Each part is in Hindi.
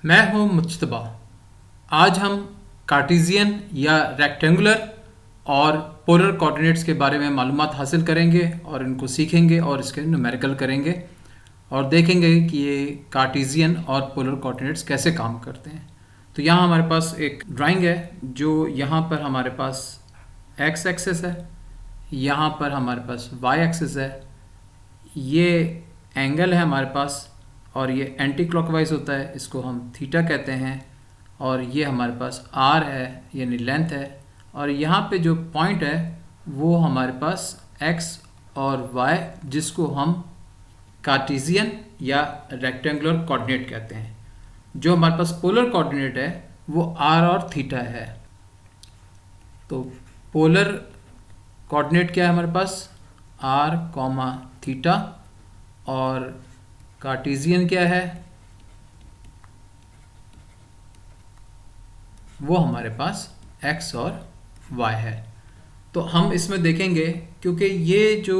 मैं हूं मुज्तबा। आज हम कार्टेशियन या रेक्टेंगुलर और पोलर कोऑर्डिनेट्स के बारे में मालूमात हासिल करेंगे और इनको सीखेंगे और इसके न्यूमेरिकल करेंगे और देखेंगे कि ये कार्टेशियन और पोलर कोऑर्डिनेट्स कैसे काम करते हैं। तो यहाँ हमारे पास एक ड्राइंग है जो यहाँ पर हमारे पास एक्स एक्सिस है, यहाँ पर हमारे पास वाई एक्सिस है, ये एंगल है हमारे पास और ये एंटी क्लॉकवाइज होता है, इसको हम थीटा कहते हैं। और ये हमारे पास आर है यानी लेंथ है, और यहाँ पे जो पॉइंट है वो हमारे पास एक्स और वाई, जिसको हम कार्टेशियन या रेक्टेंगुलर कोऑर्डिनेट कहते हैं। जो हमारे पास पोलर कोऑर्डिनेट है वो आर और थीटा है। तो पोलर कोऑर्डिनेट क्या है हमारे पास, आर कॉमा थीटा, और कार्टेशियन क्या है वो हमारे पास x और y है। तो हम इसमें देखेंगे क्योंकि ये जो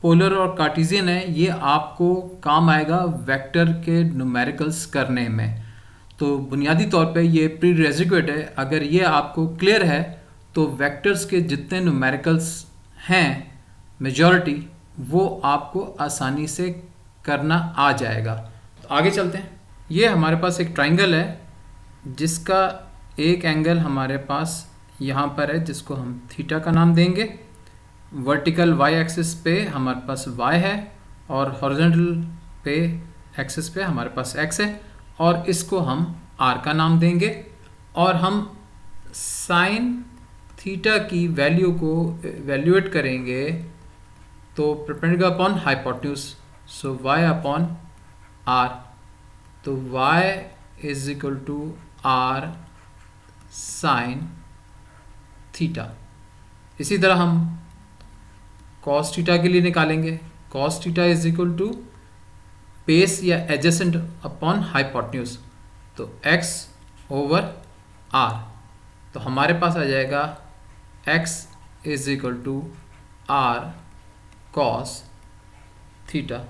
पोलर और कार्टेशियन है ये आपको काम आएगा वेक्टर के न्यूमेरिकल्स करने में। तो बुनियादी तौर पे ये प्री रेजिक्वेट है। अगर ये आपको क्लियर है तो वेक्टर्स के जितने न्यूमेरिकल्स हैं मेजॉरिटी वो आपको आसानी से करना आ जाएगा। तो आगे चलते हैं। ये हमारे पास एक ट्राइंगल है जिसका एक एंगल हमारे पास यहाँ पर है जिसको हम थीटा का नाम देंगे। वर्टिकल वाई एक्सिस पे हमारे पास y है और हॉरिजॉन्टल पे एक्सिस पे हमारे पास x है, और इसको हम r का नाम देंगे। और हम साइन थीटा की वैल्यू को वैल्यूएट करेंगे तो perpendicular upon hypotenuse, so y upon r। तो y is equal to r sine theta. इसी तरह हम कॉस थीटा के लिए निकालेंगे। Cos theta is equal to base या एडजेसेंट अपॉन हाइपोटेन्यूज, तो x ओवर r। तो हमारे पास आ जाएगा x is equal to r cos theta.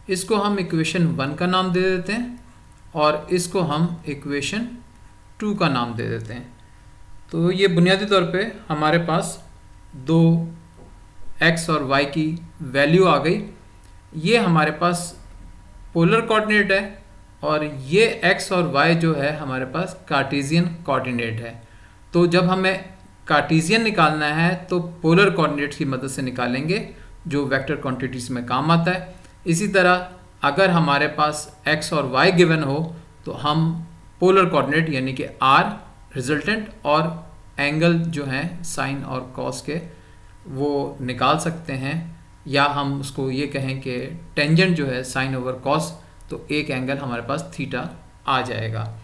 इसको हम इक्वेशन 1 का नाम दे देते हैं और इसको हम इक्वेशन 2 का नाम दे देते हैं। तो ये बुनियादी तौर पे हमारे पास दो x और y की वैल्यू आ गई। ये हमारे पास पोलर कोऑर्डिनेट है और ये x और y जो है हमारे पास कार्टेशियन कोऑर्डिनेट है। तो जब हमें कार्टेशियन निकालना है तो पोलर कोऑर्डिनेट्स की मदद से निकालेंगे जो वेक्टर क्वांटिटीज़ में काम आता है। इसी तरह अगर हमारे पास x और y गिवन हो तो हम पोलर कोऑर्डिनेट यानी कि r रिजल्टेंट और एंगल जो हैं साइन और कॉस के वो निकाल सकते हैं, या हम उसको ये कहें कि टेंजेंट जो है साइन ओवर कॉस, तो एक एंगल हमारे पास थीटा आ जाएगा।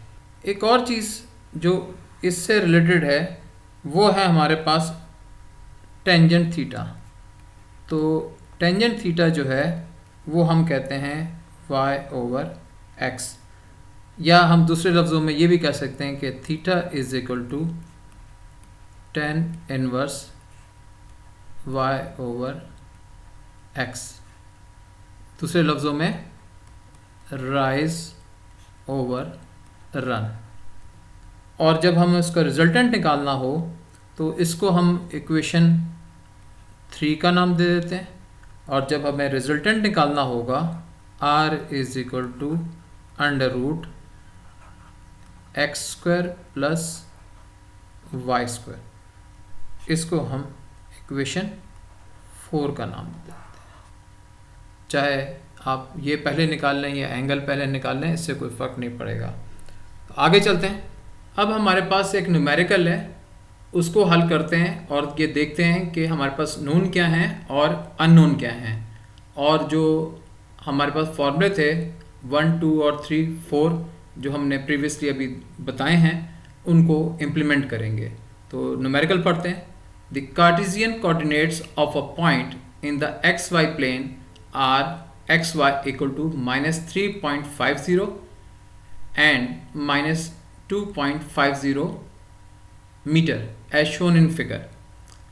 एक और चीज़ जो इससे रिलेटेड है वो है हमारे पास टेंजेंट थीटा। तो टेंजेंट थीटा जो है वो हम कहते हैं y ओवर x, या हम दूसरे लफ्ज़ों में ये भी कह सकते हैं कि theta is equal to tan inverse y over x। दूसरे लफ्ज़ों में राइज ओवर रन। और जब हम इसका रिजल्टेंट निकालना हो तो इसको हम इक्वेशन 3 का नाम दे देते हैं, और जब हमें रिजल्टेंट निकालना होगा r is equal to under root x square plus y square. इसको हम इक्वेशन 4 का नाम देते हैं। चाहे आप ये पहले निकाल लें या एंगल पहले निकाल लें, इससे कोई फ़र्क नहीं पड़ेगा। तो आगे चलते हैं। अब हमारे पास एक न्यूमेरिकल है, उसको हल करते हैं और ये देखते हैं कि हमारे पास नोन क्या हैं और अननोन क्या हैं। और जो हमारे पास फॉर्मूले थे 1, 2 और 3, 4 जो हमने प्रीवियसली अभी बताए हैं उनको इम्प्लीमेंट करेंगे। तो न्यूमेरिकल पढ़ते हैं। The Cartesian coordinates of a point in the x y plane are x y equal to -3.50 and -2.50 meter as shown in figure.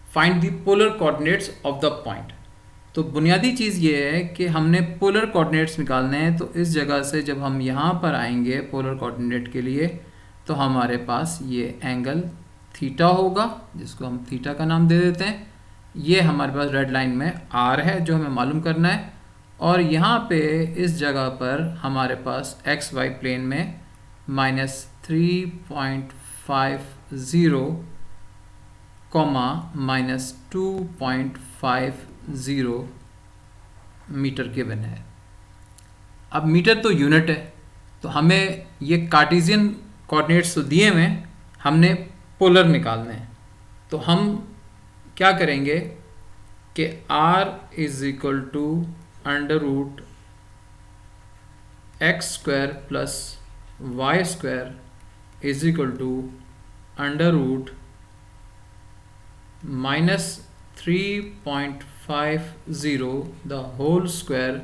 Find the polar coordinates of the point. तो बुनियादी चीज़ ये है कि हमने पोलर कोऑर्डिनेट्स निकालने हैं। तो इस जगह से जब हम यहाँ पर आएंगे पोलर कोऑर्डिनेट के लिए, तो हमारे पास ये एंगल थीटा होगा, जिसको हम थीटा का नाम दे देते हैं। ये हमारे पास रेड लाइन में आर है जो हमें मालूम करना है। और यहाँ पे इस जगह पर हमारे पास एक्स वाई प्लेन में -3.50 कॉमा -2.50 मीटर गिवन है। अब मीटर तो यूनिट है, तो हमें ये कार्टेशियन कोऑर्डिनेट्स तो दिए हुए हैं, हमने पोलर निकालने हैं। तो हम क्या करेंगे कि r is equal to √x² plus y² is equal to -3.50 the whole square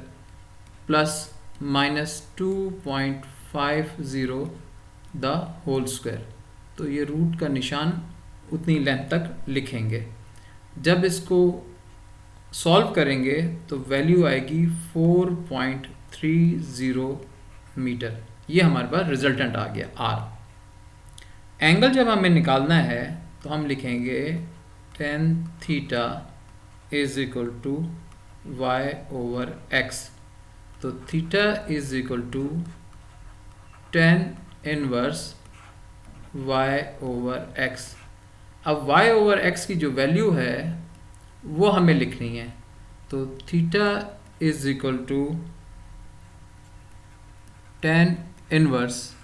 plus -2.50 the whole square. तो ये रूट का निशान उतनी लेंथ तक लिखेंगे। जब इसको सॉल्व करेंगे तो वैल्यू आएगी 4.30 मीटर। ये हमारे पास रिजल्टेंट आ गया r। एंगल जब हमें निकालना है तो हम लिखेंगे tan theta is equal to y/x। तो theta is equal to tan inverse y/x। अब y/x की जो वैल्यू है वो हमें लिखनी है। तो theta is equal to tan inverse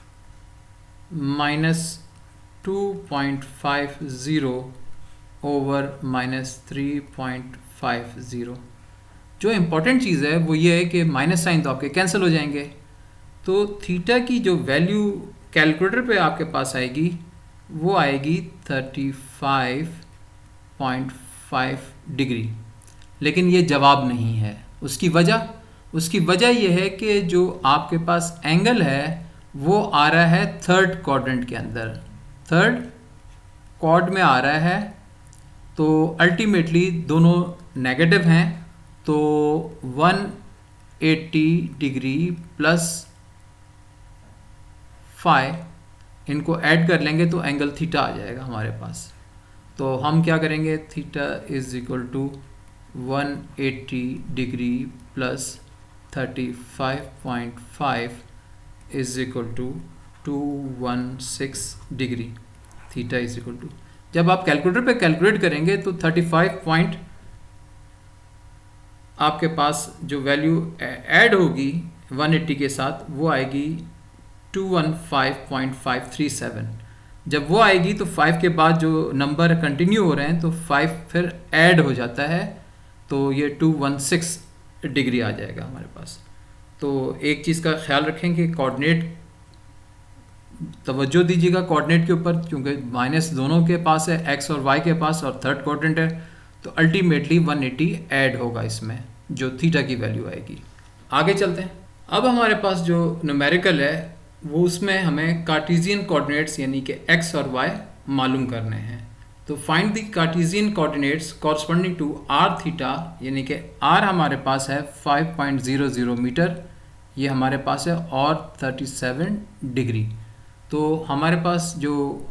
-2.50 over -3.50। जो इम्पोर्टेंट चीज़ है वो ये है कि माइनस साइन तो आपके कैंसिल हो जाएंगे। तो थीटा की जो वैल्यू कैलकुलेटर पे आपके पास आएगी वो आएगी 35.5 डिग्री। लेकिन ये जवाब नहीं है। उसकी वजह यह है कि जो आपके पास एंगल है वो आ रहा है थर्ड क्वाड्रेंट के अंदर, थर्ड क्वाड में आ रहा है। तो अल्टीमेटली दोनों नेगेटिव हैं, तो 180 डिग्री प्लस फाई इनको ऐड कर लेंगे तो एंगल थीटा आ जाएगा हमारे पास। तो हम क्या करेंगे, theta is equal to 180 degree plus 35.5 is equal to 216 degree. Theta is equal to, जब आप कैलकुलेटर पे कैलकुलेट करेंगे तो 35 आपके पास जो वैल्यू ऐड होगी 180 के साथ वो आएगी 215.537। जब वो आएगी तो 5 के बाद जो नंबर कंटिन्यू हो रहे हैं तो 5 फिर ऐड हो जाता है, तो ये 216 डिग्री आ जाएगा हमारे पास। तो एक चीज़ का ख्याल रखें कि कोऑर्डिनेट, तवज्जो दीजिएगा कोऑर्डिनेट के ऊपर, क्योंकि माइनस दोनों के पास है, एक्स और वाई के पास, और थर्ड क्वाड्रेंट है। तो अल्टीमेटली 180 ऐड होगा इसमें, जो थीटा की वैल्यू आएगी। आगे चलते हैं। अब हमारे पास जो न्यूमेरिकल है वो उसमें हमें कार्टेशियन कोऑर्डिनेट्स यानी कि एक्स और वाई मालूम करने हैं। तो find the Cartesian coordinates corresponding to r theta, यानी कि आर हमारे पास है 5.00 मीटर, ये हमारे पास है, और 37 डिग्री। तो हमारे पास जो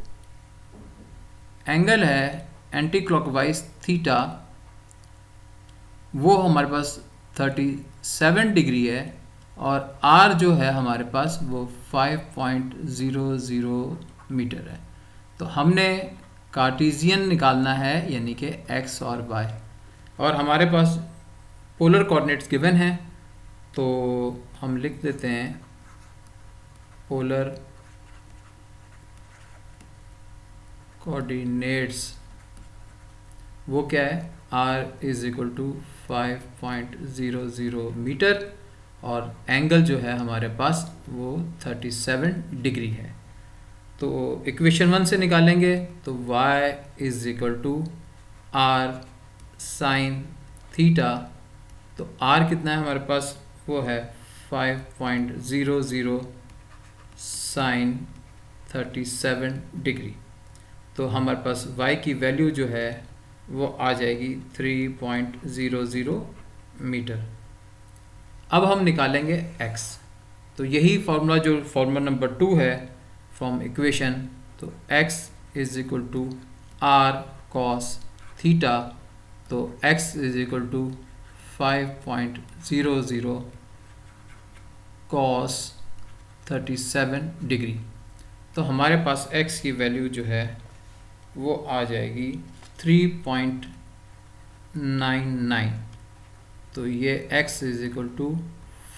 एंगल है एंटी क्लॉकवाइज थीटा वो हमारे पास 37 डिग्री है, और आर जो है हमारे पास वो 5.00 मीटर है। तो हमने कार्टेशियन निकालना है यानी कि एक्स और वाई, और हमारे पास पोलर कोऑर्डिनेट्स गिवन हैं। तो हम लिख देते हैं पोलर कोऑर्डिनेट्स, वो क्या है, r is equal to 5.00 metre, और एंगल जो है हमारे पास वो 37 डिग्री है। तो इक्वेशन 1 से निकालेंगे तो y is equal to r sine theta. तो r कितना है हमारे पास, वो है 5.00 साइन 37 डिग्री। तो हमारे पास y की वैल्यू जो है वो आ जाएगी 3.00 मीटर। अब हम निकालेंगे x। तो यही फार्मूला जो फार्मूला नंबर 2 है फ्रॉम इक्वेशन, तो x is equal to r cos theta, तो x is equal to 5.00 cos 37 degree. तो हमारे पास x की वैल्यू जो है वो आ जाएगी 3.99। तो ये x is equal to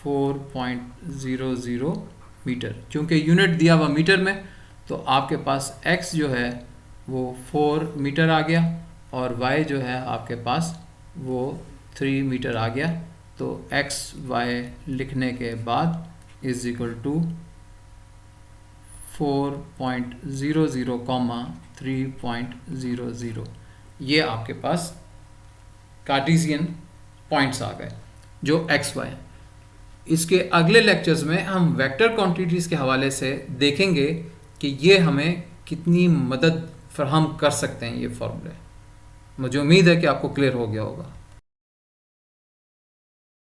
4.00 metre. क्योंकि यूनिट दिया हुआ मीटर में, तो आपके पास x जो है वो 4 मीटर आ गया और y जो है आपके पास वो 3 मीटर आ गया। तो x y लिखने के बाद इज इक्वल टू 4.00 3.00, ये आपके पास कार्टेशियन पॉइंट्स आ गए जो x y। इसके अगले लेक्चर्स में हम वेक्टर क्वांटिटीज़ के हवाले से देखेंगे कि ये हमें कितनी मदद फराहम कर सकते हैं ये फॉर्मूले। मुझे उम्मीद है कि आपको क्लियर हो गया होगा।